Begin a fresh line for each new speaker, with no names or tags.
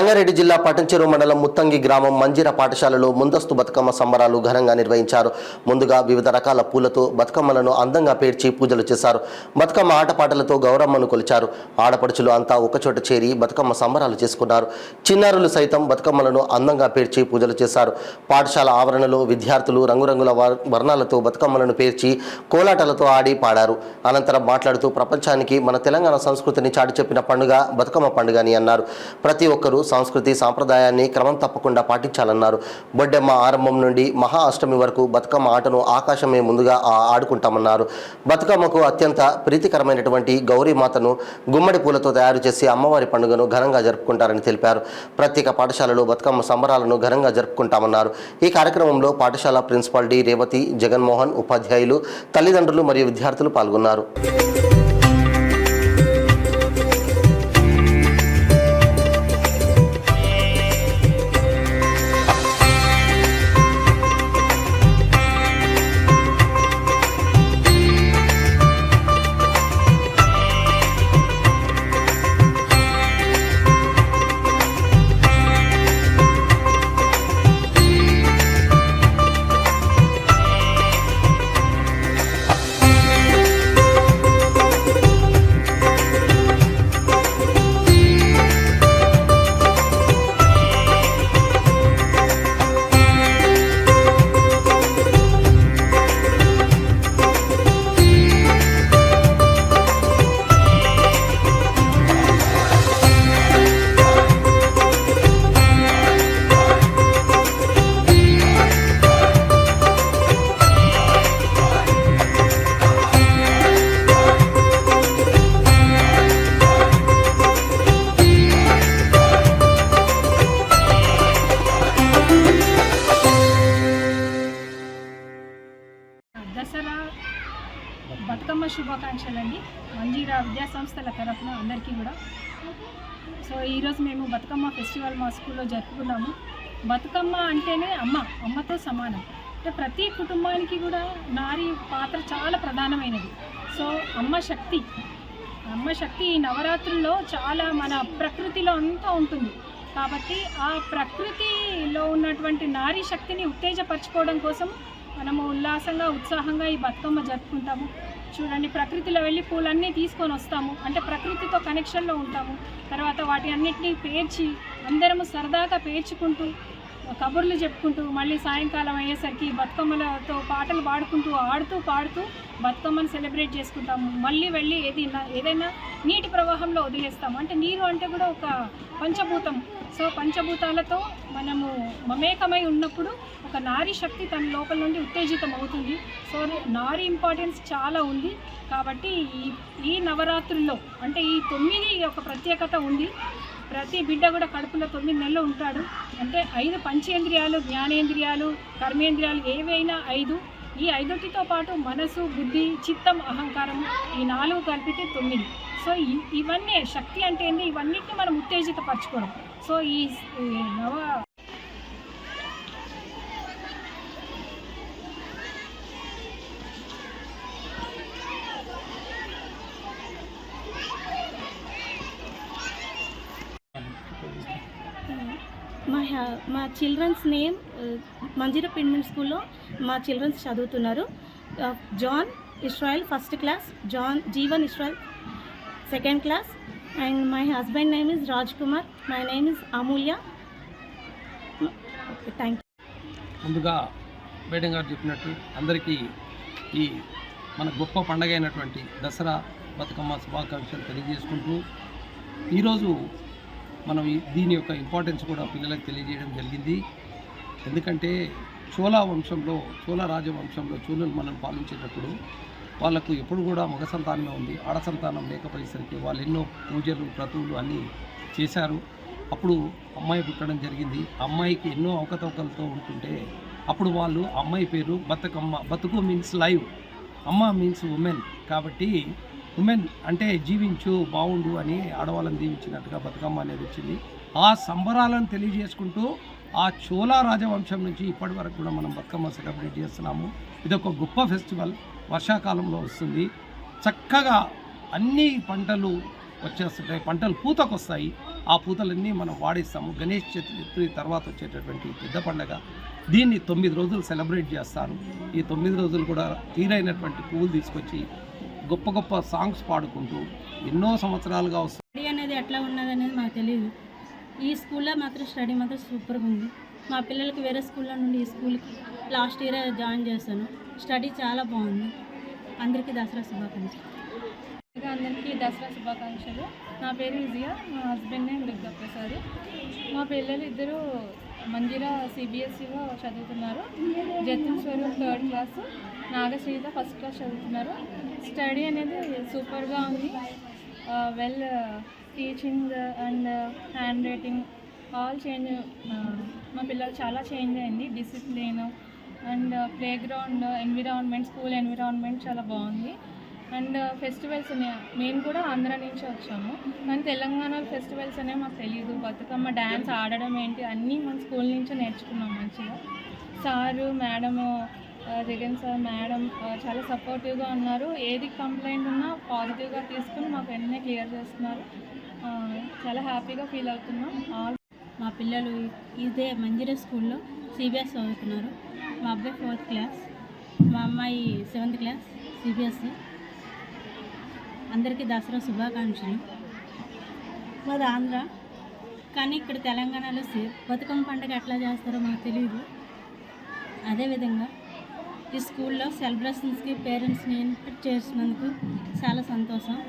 రంగారెడ్డి జిల్లా పటంచెరు మండలం ముత్తంగి గ్రామం మంజీర పాఠశాలలో ముందస్తు బతుకమ్మ సంబరాలు ఘనంగా నిర్వహించారు. ముందుగా వివిధ రకాల పూలతో బతుకమ్మలను అందంగా పేర్చి పూజలు చేశారు. బతుకమ్మ ఆటపాటలతో గౌరమ్మను కొలిచారు. ఆడపడుచులు అంతా ఒకచోట చేరి బతుకమ్మ సంబరాలు చేసుకున్నారు. చిన్నారులు సైతం బతుకమ్మలను అందంగా పేర్చి పూజలు చేశారు. పాఠశాల ఆవరణలో విద్యార్థులు రంగురంగుల వర్ణాలతో బతుకమ్మలను పేర్చి కోలాటాలతో ఆడి పాడారు. అనంతరం మాట్లాడుతూ ప్రపంచానికి మన తెలంగాణ సంస్కృతిని చాటి చెప్పిన పండుగ బతుకమ్మ పండుగ అని అన్నారు. ప్రతి ఒక్కరూ సంస్కృతి సాంప్రదాయాన్ని క్రమం తప్పకుండా పాటించాలన్నారు. బొడ్డెమ్మ ఆరంభం నుండి మహా అష్టమి వరకు బతుకమ్మ ఆటను ఆకాశమే ముందుగా ఆడుకుంటామన్నారు. బతుకమ్మకు అత్యంత ప్రీతికరమైనటువంటి గౌరీమాతను గుమ్మడి పూలతో తయారు చేసి అమ్మవారి పండుగను ఘనంగా జరుపుకుంటారని తెలిపారు. ప్రత్యేక పాఠశాలలో బతుకమ్మ సంబరాలను ఘనంగా జరుపుకుంటామన్నారు. ఈ కార్యక్రమంలో పాఠశాల ప్రిన్సిపాల్ డి రేవతి, జగన్మోహన్, ఉపాధ్యాయులు, తల్లిదండ్రులు మరియు విద్యార్థులు పాల్గొన్నారు.
దసరా బతుకమ్మ శుభాకాంక్షలండి. మంజీరా విద్యా సంస్థల తరఫున అందరికీ కూడా. సో ఈరోజు మేము బతుకమ్మ ఫెస్టివల్ మా స్కూల్లో జరుపుకున్నాము. బతుకమ్మ అంటేనే అమ్మతో సమానం. అంటే ప్రతి కుటుంబానికి కూడా నారీ పాత్ర చాలా ప్రధానమైనది. సో అమ్మ శక్తి ఈ నవరాత్రుల్లో చాలా మన ప్రకృతిలో అంతా ఉంటుంది. కాబట్టి ఆ ప్రకృతిలో ఉన్నటువంటి నారీ శక్తిని ఉత్తేజపరచుకోవడం కోసం మనము ఉల్లాసంగా ఉత్సాహంగా ఈ బతుకమ్మ జరుపుకుంటాము. చూడండి, ప్రకృతిలో వెళ్ళి పూలన్నీ తీసుకొని వస్తాము, అంటే ప్రకృతితో కనెక్షన్లో ఉంటాము. తర్వాత వాటి అన్నిటినీ పేర్చి అందరము సరదాగా పేర్చుకుంటూ కబుర్లు చెప్పుకుంటూ మళ్ళీ సాయంకాలం అయ్యేసరికి బతుకమ్మలతో పాటలు పాడుకుంటూ ఆడుతూ పాడుతూ బతుకమ్మను సెలబ్రేట్ చేసుకుంటాము. మళ్ళీ వెళ్ళి ఏదైనా నీటి ప్రవాహంలో వదిలేస్తాము. అంటే నీరు అంటే కూడా ఒక పంచభూతం. సో పంచభూతాలతో మనము మమేకమై ఉన్నప్పుడు ఒక నారీ శక్తి తన లోపల నుండి ఉత్తేజితం అవుతుంది. సో నారీ ఇంపార్టెన్స్ చాలా ఉంది. కాబట్టి ఈ నవరాత్రుల్లో అంటే ఈ 9 ఒక ప్రత్యేకత ఉంది. ప్రతి బిడ్డ కూడా కడుపులో 9 నెలలు ఉంటాడు. అంటే 5 పంచేంద్రియాలు, జ్ఞానేంద్రియాలు, కర్మేంద్రియాలు ఏవైనా 5. ఈ 5టితో పాటు మనసు, బుద్ధి, చిత్తం, అహంకారం, ఈ 4 కలిపితే 9. సో ఇవన్నీ శక్తి అంటే ఏంటి, ఇవన్నిటిని మనం ఉత్తేజితపరచుకోవడం. సో ఈ
మా చిల్డ్రన్స్ నేమ్ మంజీరా పిండిమెంట్ స్కూల్లో మా చిల్డ్రన్స్ చదువుతున్నారు. John Israel first class, Jeevan Israel second class, and my husband name is Raj Kumar, my name is Amulya. Thank you.
ముందుగా మేడం గారు చెప్పినట్టు అందరికీ ఈ మన గొప్ప పండగ అయినటువంటి దసరా బతుకమ్మ శుభాకాంక్షలు తెలియజేసుకుంటూ ఈరోజు మనం దీని యొక్క ఇంపార్టెన్స్ కూడా పిల్లలకు తెలియజేయడం జరిగింది. ఎందుకంటే చోళ రాజవంశంలో చోళులు మనం పాలించేటప్పుడు వాళ్ళకు ఎప్పుడు కూడా మగ సంతానమే ఉంది, ఆడ సంతానం లేకపోయేసరికి వాళ్ళు ఎన్నో పూజలు, వ్రతులు అన్నీ చేశారు. అప్పుడు అమ్మాయి పుట్టడం జరిగింది. అమ్మాయికి ఎన్నో అవకతవకలతో ఉంటుంటే అప్పుడు వాళ్ళు అమ్మాయి పేరు బతుకమ్మ. బతుకు మీన్స్ లైవ్, అమ్మ మీన్స్ ఉమెన్. కాబట్టి ఉమెన్ అంటే జీవించు, బాగుండు అని ఆడవాళ్ళని దీవించినట్టుగా బతుకమ్మ అనేది వచ్చింది. ఆ సంబరాలను తెలియజేసుకుంటూ ఆ చోళ రాజవంశం నుంచి ఇప్పటి వరకు కూడా మనం బతుకమ్మ సెలబ్రేట్ చేస్తున్నాము. ఇదొక గొప్ప ఫెస్టివల్. వర్షాకాలంలో వస్తుంది. చక్కగా అన్ని పంటలు వచ్చేస్తుంటాయి, పంటలు పూతకొస్తాయి. ఆ పూతలన్నీ మనం వాడిస్తాము. గణేష్ చతుర్థి తర్వాత వచ్చేటటువంటి పెద్ద పండగ, దీన్ని 9 రోజులు సెలబ్రేట్ చేస్తారు. ఈ 9 రోజులు కూడా తీరైనటువంటి పువ్వులు తీసుకొచ్చి గొప్ప గొప్ప సాంగ్స్ పాడుకుంటూ ఎన్నో సంవత్సరాలుగా వస్తుంది.
స్టడీ అనేది ఎట్లా ఉన్నది అనేది మాకు తెలియదు. ఈ స్కూల్లో మాత్రం స్టడీ మాత్రం సూపర్గా ఉంది. మా పిల్లలకి వేరే స్కూల్లో నుండి ఈ స్కూల్కి లాస్ట్ ఇయర్ జాయిన్ చేశాను. స్టడీ చాలా బాగుంది. అందరికీ దసరా శుభాకాంక్షలు.
అందరికీ దసరా శుభాకాంక్షలు. నా పేరు విజయ, మా హస్బెండ్ నేమ్ దుర్గా ప్రసాద్. మా పిల్లలు ఇద్దరు మంజిరా సిబిఎస్ఈలో చదువుతున్నారు. Jatin Swaroop 3rd class, Nagashritha 1st class చదువుతున్నారు. స్టడీ అనేది సూపర్గా ఉంది. Well teaching and handwriting all change. మా పిల్లలు చాలా చేంజ్ అయింది. Discipline and playground environment, school environment చాలా బాగుంది. అండ్ ఫెస్టివల్స్ మేము కూడా ఆంధ్ర నుంచి వచ్చాము, కానీ తెలంగాణలో ఫెస్టివల్స్ అనేవి మాకు తెలియదు. బతుకమ్మ డ్యాన్స్ ఆడడం ఏంటి అన్నీ మన స్కూల్ నుంచే నేర్చుకున్నాం మంచిగా. Sir madam, Jagan sir madam చాలా సపోర్టివ్గా ఉన్నారు. ఏది కంప్లైంట్ ఉన్నా పాజిటివ్గా తీసుకుని మాకు వెంటనే క్లియర్ చేస్తున్నారు. చాలా హ్యాపీగా ఫీల్ అవుతున్నాం.
మా పిల్లలు ఇదే మంజిరా స్కూల్లో సిబిఎస్ చదువుతున్నారు. మా అబ్బాయి 4th క్లాస్, మా అమ్మాయి 7th క్లాస్ సిబిఎస్ఈ. అందరికీ దసరా శుభాకాంక్షలు. మాది ఆంధ్ర, కానీ ఇక్కడ తెలంగాణలో బతుకమ్మ పండుగ ఎట్లా చేస్తారో మాకు తెలియదు. అదేవిధంగా ఈ స్కూల్లో సెలబ్రేషన్స్కి పేరెంట్స్ని ఇన్వైట్ చేసినందుకు చాలా సంతోషం.